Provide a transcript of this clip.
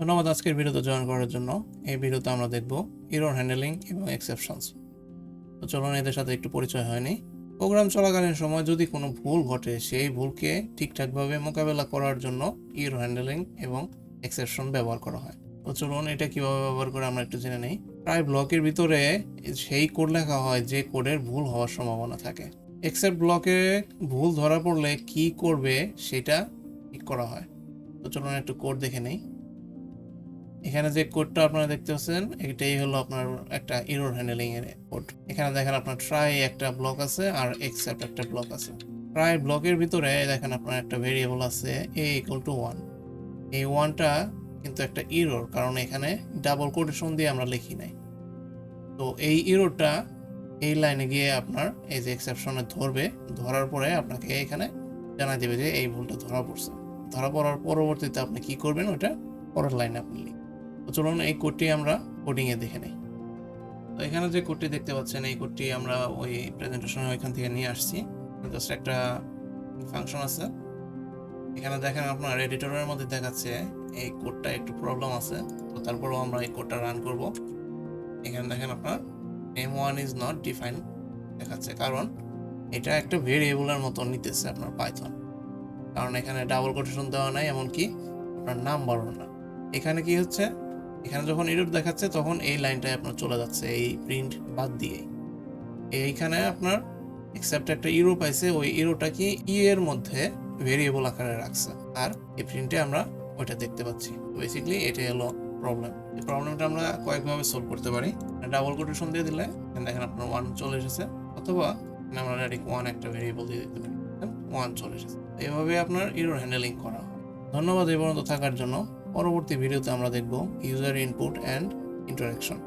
ধন্যবাদ আজকের ভিডিওতে জয়েন করার জন্য। এই ভিডিওতে আমরা দেখব এরর হ্যান্ডলিং এবং এক্সেপশনস। তো চলুন এদের সাথে একটু পরিচয় হয়নি। প্রোগ্রাম চলাকালীন সময় যদি কোনো ভুল ঘটে, সেই ভুলকে ঠিকঠাকভাবে মোকাবেলা করার জন্য এরর হ্যান্ডলিং এবং এক্সেপশন ব্যবহার করা হয়। তো চলুন এটা কিভাবে ব্যবহার করে আমরা একটু জেনে নিই। প্রায় ব্লকের ভিতরে সেই কোড লেখা হয় যে কোডের ভুল হওয়ার সম্ভাবনা থাকে। এক্সেপ্ট ব্লকে ভুল ধরা পড়লে কি করবে সেটা ঠিক করা হয়। তো চলুন একটু কোড দেখে নেই। এখানে যে কোডটা আপনারা দেখতে পাচ্ছেন, এটাই হলো আপনার একটা এরর হ্যান্ডলিং এর কোড। এখানে দেখেন আপনার ট্রাই একটা ব্লক আছে আর এক্সেপ্ট একটা ব্লক আছে। ট্রাই ব্লকের ভিতরে দেখেন আপনার একটা ভেরিয়েবল আছে a=1। এই 1টা কিন্তু একটা এরর, কারণ এখানে ডাবল কোটেশন দিয়ে আমরা লিখি নাই। তো এই এররটা এই লাইনে গিয়ে আপনার এই যে এক্সেপশনে ধরবে, ধরার পরে আপনাকে এখানে জানা দেবে যে এই ভুলটা ধরা পড়ছে। ধরা পড়ার পরবর্তীতে আপনি কি করবেন ওটা পরের লাইনে আপনি লিখবেন। তো চলুন এই কোডটি আমরা কোডিংয়ে দেখে নেই। তো এখানে যে কোডটি দেখতে পাচ্ছেন, এই কোডটি আমরা ওই প্রেজেন্টেশনে ওইখান থেকে নিয়ে আসছি। জাস্ট একটা ফাংশন আছে। এখানে দেখেন আপনার এডিটরের মধ্যে দেখাচ্ছে এই কোডটা একটু প্রবলেম আছে। তো তারপরেও আমরা এই কোডটা রান করব। এখানে দেখেন আপনার name1 is not defined দেখাচ্ছে, কারণ এটা একটা ভেরিয়েবলের মতো নিতেছে আপনার পাইথন। কারণ এখানে ডাবল কোটেশন দেওয়া নাই, এমনকি আপনার নাম্বারও না। এখানে কি হচ্ছে, এখানে যখন এরর দেখাচ্ছে তখন এই লাইনটায় আপনার চলে যাচ্ছে এই প্রিন্ট বাদ দিয়ে। এইখানে আপনার এক্সেপ্ট একটা ইরো পাইছে, ওই ইরোটা কি ই এর মধ্যে ভেরিয়েবল আকারে রাখছে, আর এই প্রিন্টে আমরা ওইটা দেখতে পাচ্ছি। বেসিক্যালি এটাই হলো প্রবলেম। এই প্রবলেমটা আমরা কয়েকভাবে সলভ করতে পারি। ডাবল কোটেশন দিয়ে দিলে দেখেন আপনার 1 চলে এসেছে, অথবা আমরা ডাইরেক্ট 1 একটা ভেরিয়েবল দিয়ে দিতে পারি, 1 চলে এসেছে। এইভাবে আপনার এরর হ্যান্ডলিং করা হয়। ধন্যবাদ এই পর্যন্ত থাকার জন্য। পরবর্তী ভিডিওতে আমরা দেখব ইউজার ইনপুট অ্যান্ড ইন্টারাকশন।